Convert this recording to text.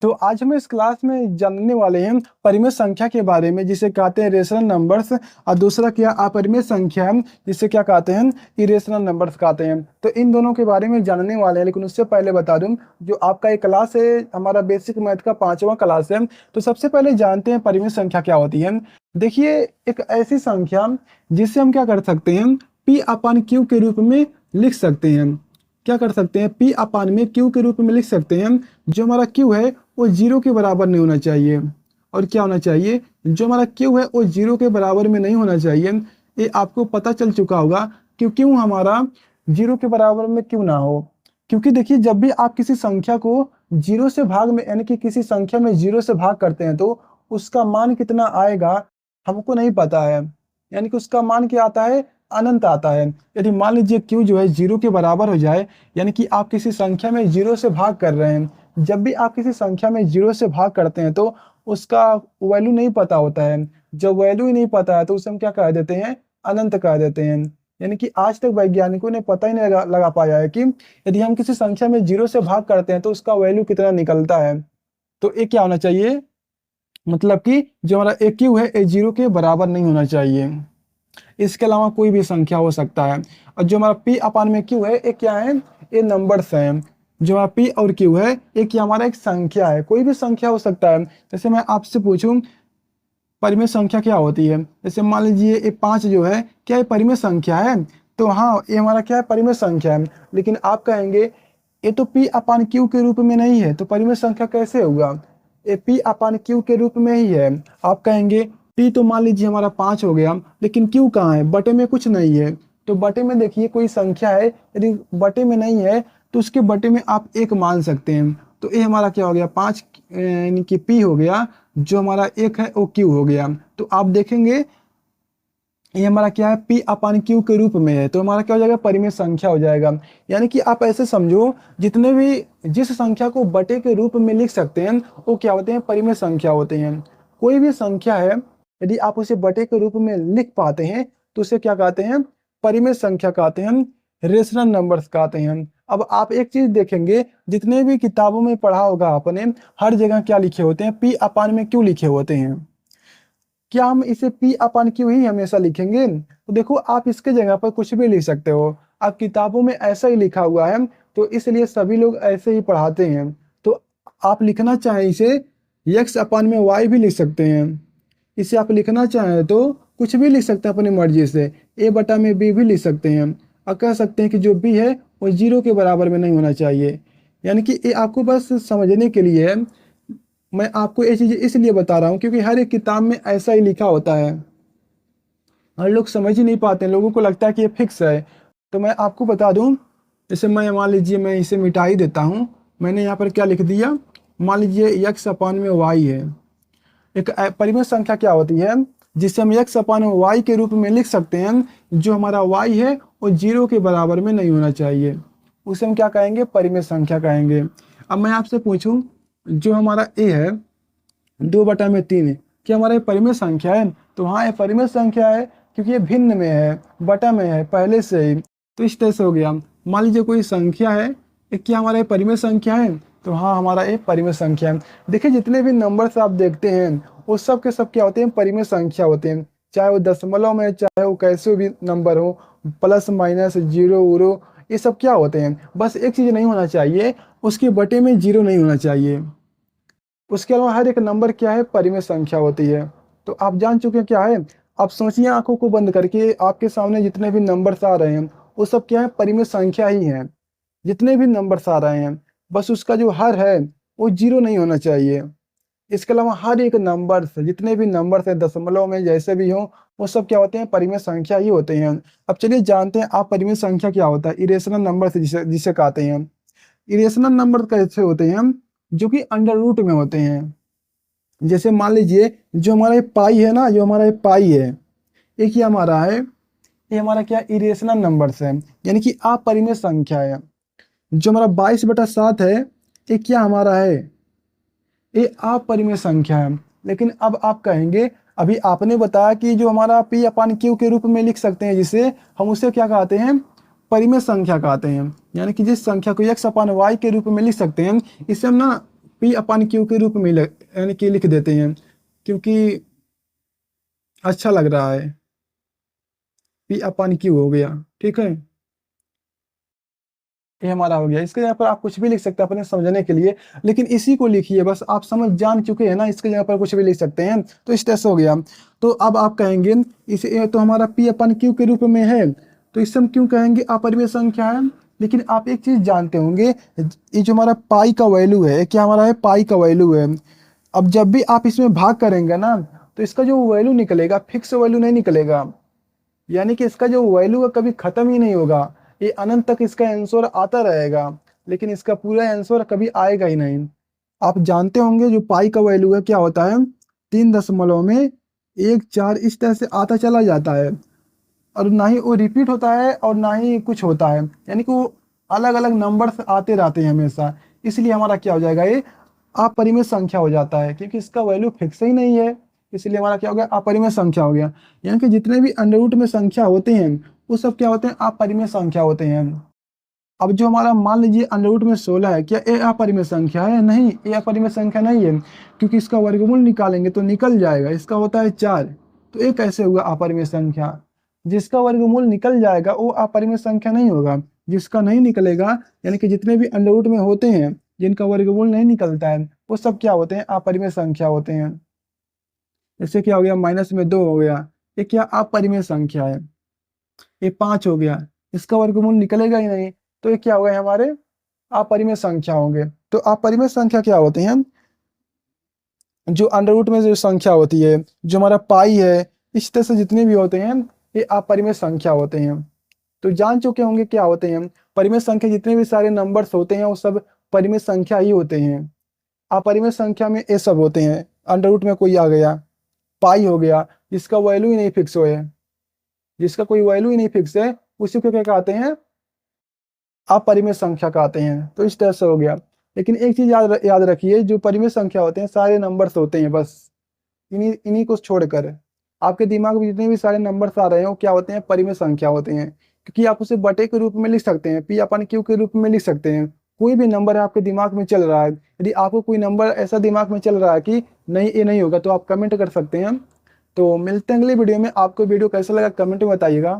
तो आज हम इस क्लास में जानने वाले हैं परिमेय संख्या के बारे में, जिसे कहते हैं रेशनल नंबर्स। और दूसरा क्या अपरिमेय संख्या है, जिसे क्या कहते हैं, इरेशनल नंबर्स कहते हैं। तो इन दोनों के बारे में जानने वाले हैं, लेकिन उससे पहले बता दूं, जो आपका एक क्लास है हमारा बेसिक मैथ का 5वां क्लास है। तो सबसे पहले जानते हैं परिमेय संख्या क्या होती है। देखिए, एक ऐसी संख्या जिसे हम क्या कर सकते हैं, पी अपान क्यू के रूप में लिख सकते हैं। क्या कर सकते हैं, पी अपान में क्यू के रूप में लिख सकते हैं। जो हमारा क्यू है वो 0 के बराबर नहीं होना चाहिए। और क्या होना चाहिए, जो हमारा क्यू है वो 0 के बराबर में नहीं होना चाहिए। ये आपको पता चल चुका होगा कि क्यों हमारा 0 के बराबर में क्यों ना हो। क्योंकि देखिए, जब भी आप किसी संख्या को 0 से भाग में, यानी कि किसी संख्या में 0 से भाग करते हैं, तो उसका मान कितना आएगा हमको नहीं पता है। यानी कि उसका मान क्या आता है, अनंत आता है। यदि मान लीजिए क्यू जो है 0 के बराबर हो जाए, यानी कि आप किसी संख्या में 0 से भाग कर रहे हैं। जब भी आप किसी संख्या में 0 से भाग करते हैं तो उसका वैल्यू नहीं पता होता है। जब वैल्यू ही नहीं पता है तो उसे हम क्या कह देते हैं, अनंत कह देते हैं। यानी कि आज तक वैज्ञानिकों ने पता ही नहीं लगा पाया है कि यदि हम किसी संख्या में 0 से भाग करते हैं तो उसका वैल्यू कितना निकलता है। तो ये क्या होना चाहिए, मतलब कि जो हमारा ए क्यू है ये 0 के बराबर नहीं होना चाहिए। इसके अलावा कोई भी संख्या हो सकता है। और जो हमारा पी अपान में क्यू है ये क्या है, ये नंबर्स हैं। जो हमारा पी और क्यू है ये क्या हमारा एक संख्या है, कोई भी संख्या हो सकता है। जैसे मैं आपसे पूछूं परिमेय संख्या क्या होती है, जैसे मान लीजिए ये 5 जो है क्या ये परिमेय संख्या है, तो हाँ ये हमारा क्या है, परिमेय संख्या है। लेकिन आप कहेंगे ये तो पी अपान क्यू के रूप में नहीं है, तो परिमेय संख्या कैसे होगा, ये पी अपान क्यू के रूप में ही है। आप कहेंगे पी तो मान लीजिए हमारा 5 हो गया, लेकिन क्यू कहाँ है, बटे में कुछ नहीं है। तो बटे में देखिए कोई संख्या है, यदि बटे में नहीं है तो उसके बटे में आप 1 मान सकते हैं। तो ये हमारा क्या हो गया, 5 यानी कि पी हो गया, जो हमारा 1 है वो क्यू हो गया। तो आप देखेंगे ये हमारा क्या है, पी अपान क्यू के रूप में है, तो हमारा क्या हो जाएगा, परिमेय संख्या हो जाएगा। यानी कि आप ऐसे समझो, जितने भी जिस संख्या को बटे के रूप में लिख सकते हैं वो क्या होते हैं, परिमेय संख्या होते हैं। कोई भी संख्या है यदि आप उसे बटे के रूप में लिख पाते हैं तो उसे क्या कहते हैं, परिमेय संख्या कहते हैं, रेशनल नंबर्स कहते हैं। अब आप एक चीज देखेंगे, जितने भी किताबों में पढ़ा होगा आपने, हर जगह क्या लिखे होते हैं, पी अपान में क्यों लिखे होते हैं। क्या हम इसे पी अपान क्यू ही हमेशा लिखेंगे, तो देखो आप इसके जगह पर कुछ भी लिख सकते हो। आप किताबों में ऐसा ही लिखा हुआ है तो इसलिए सभी लोग ऐसे ही पढ़ाते हैं। तो आप लिखना चाहें इसे यक्स अपान में वाई भी लिख सकते हैं। इसे आप लिखना चाहें तो कुछ भी लिख सकते हैं अपनी मर्जी से, ए बटा में बी भी लिख सकते हैं। और कह सकते हैं कि जो बी है वो 0 के बराबर में नहीं होना चाहिए। यानी कि ये आपको बस समझने के लिए है। मैं आपको ये चीज़ इसलिए बता रहा हूँ क्योंकि हर एक किताब में ऐसा ही लिखा होता है। हर लोग समझ ही नहीं पाते हैं, लोगों को लगता है कि ये फिक्स है। तो मैं आपको बता दूं, जैसे मैं मान लीजिए मैं इसे मिटा ही देता हूँ। मैंने यहाँ पर क्या लिख दिया, मान लीजिए यक्स अपान में वाई है। एक परिमेय संख्या क्या होती है जिसे हम यक्स अपान में वाई के रूप में लिख सकते हैं। जो हमारा वाई है वो 0 के बराबर में नहीं होना चाहिए, उसे हम क्या कहेंगे, परिमेय संख्या कहेंगे। अब मैं आपसे पूछूं, जो हमारा ए है 2/3 है, क्या हमारा ये परिमेय संख्या है, तो हाँ ये परिमेय संख्या है, क्योंकि ये भिन्न में है, बटा में है पहले से ही। तो इस तरह से हो गया। मान लीजिए कोई संख्या है, ये क्या हमारा ये परिमेय संख्या है, तो हाँ हमारा ये परिमेय संख्या है। देखिए जितने भी नंबर्स आप देखते हैं वो सब के सब क्या होते हैं, परिमेय संख्या होते हैं। चाहे वो दशमलव में, चाहे वो कैसे भी नंबर हो, प्लस माइनस जीरो उरो, ये सब क्या होते हैं। बस एक चीज़ नहीं होना चाहिए, उसके बटे में 0 नहीं होना चाहिए। उसके अलावा हर एक नंबर क्या है, परिमेय संख्या होती है। तो आप जान चुके हैं क्या है। आप सोचिए आंखों को बंद करके, आपके सामने जितने भी नंबर्स आ रहे हैं वो सब क्या है, परिमेय संख्या ही है। जितने भी नंबर्स आ रहे हैं बस उसका जो हर है वो 0 नहीं होना चाहिए। इसके अलावा हर एक नंबर, जितने भी नंबर है दशमलव में जैसे भी हो, वो सब क्या होते हैं, परिमेय संख्या ही होते हैं। अब चलिए जानते हैं आप परिमेय संख्या क्या होता है, इरेशनल नंबर से जिसे जिसे कहते हैं। इरेशनल नंबर कैसे होते हैं, जो कि अंडर रूट में होते हैं। जैसे मान लीजिए जो हमारा ये पाई है ना, जो हमारा ये पाई है, एक ही हमारा है, ये हमारा क्या इरेशनल नंबर्स है, यानी कि अपरिमेय संख्या है। जो हमारा 22/7 है ये क्या हमारा है, ये अपरिमेय संख्या है। लेकिन अब आप कहेंगे, अभी आपने बताया कि जो हमारा पी अपान क्यू के रूप में लिख सकते हैं, जिसे हम उसे क्या कहते हैं, परिमेय संख्या कहते हैं। यानी कि जिस संख्या को एक्स अपान वाई के रूप में लिख सकते हैं, इसे हम ना पी अपन क्यू के रूप में यानी कि लिख देते हैं, क्योंकि अच्छा लग रहा है। पी अपन क्यू हो गया, ठीक है। ये हमारा हो गया। इसके जगह पर आप कुछ भी लिख सकते हैं अपने समझने के लिए, लेकिन इसी को लिखिए बस, आप समझ जान चुके हैं ना, इसके जगह पर कुछ भी लिख सकते हैं। तो इस तरह से हो गया। तो अब आप कहेंगे इसे, ये तो हमारा पी अपन क्यू के रूप में है, तो इसे हम क्यों कहेंगे अपरिमेय संख्या है। लेकिन आप एक चीज जानते होंगे, ये जो हमारा पाई का वैल्यू है, क्या हमारा है, पाई का वैल्यू है। अब जब भी आप इसमें भाग करेंगे ना, तो इसका जो वैल्यू निकलेगा फिक्स वैल्यू नहीं निकलेगा, यानी कि इसका जो वैल्यू है कभी खत्म ही नहीं होगा। ये अनंत तक इसका आंसर आता रहेगा, लेकिन इसका पूरा आंसर कभी आएगा ही नहीं। आप जानते होंगे जो पाई का वैल्यू है क्या होता है, 3.14 इस तरह से आता चला जाता है, और ना ही वो रिपीट होता है और ना ही कुछ होता है, यानी कि वो अलग अलग नंबर्स आते रहते हैं हमेशा। इसलिए हमारा क्या हो जाएगा, ये अपरिमेय संख्या हो जाता है, क्योंकि इसका वैल्यू फिक्स ही नहीं है। इसलिए हमारा क्या हो गया, अपरिमेय संख्या हो गया। यानी कि जितने भी अंडर रूट में संख्या होते हैं वो सब क्या होते हैं, अपरिमेय संख्या होते हैं। अब जो हमारा मान लीजिए अंडर रूट में 16 है, क्या ये अपरिमेय संख्या है? नहीं, ये अपरिमेय संख्या नहीं है, क्योंकि इसका वर्गमूल निकालेंगे तो निकल जाएगा, इसका होता है 4। तो ये कैसे हुआ अपरिमेय संख्या? जिसका वर्गमूल निकल जाएगा वो अपरिमेय संख्या नहीं होगा, जिसका नहीं निकलेगा, यानी कि जितने भी अंडर रूट में होते हैं जिनका वर्गमूल नहीं निकलता है, वो सब क्या होते हैं, अपरिमेय संख्या होते हैं। जैसे क्या हो गया, -2 हो गया, ये क्या अपरिमेय संख्या है। ये 5 हो गया, इसका वर्गमूल निकलेगा ही नहीं, तो ये क्या हो गए हमारे अपरिमेय संख्या होंगे। तो अपरिमेय संख्या क्या होते हैं, जो अंडर रूट में जो संख्या होती है, जो हमारा पाई है, इस तरह से जितने भी होते हैं ये अपरिमेय संख्या होते हैं। तो जान चुके होंगे क्या होते हैं परिमेय संख्या। जितने भी सारे नंबर्स होते हैं वो सब परिमेय संख्या ही होते हैं। अपरिमेय संख्या में ये सब होते हैं, अंडर रूट में कोई आ गया, पाई हो गया, जिसका वैल्यू ही नहीं फिक्स हो है, जिसका कोई वैल्यू ही नहीं फिक्स है, उसी को क्या कहते हैं, अपरिमेय संख्या कहते हैं। तो इस तरह से हो गया। लेकिन एक चीज याद रखिए, जो परिमेय संख्या होते हैं सारे नंबर्स होते हैं बस, इन्हीं इन्हीं को छोड़कर आपके दिमाग में जितने भी सारे नंबर्स आ रहे हैं वो क्या होते हैं, परिमेय संख्या होते हैं। क्योंकि आप उसे बटे के रूप में लिख सकते हैं, पी अपन क्यू के रूप में लिख सकते हैं। कोई भी नंबर है आपके दिमाग में चल रहा है, यदि आपको कोई नंबर ऐसा दिमाग में चल रहा है कि नहीं ये नहीं होगा, तो आप कमेंट कर सकते हैं। तो मिलते हैं अगली वीडियो में। आपको वीडियो कैसा लगा कमेंट में बताइएगा।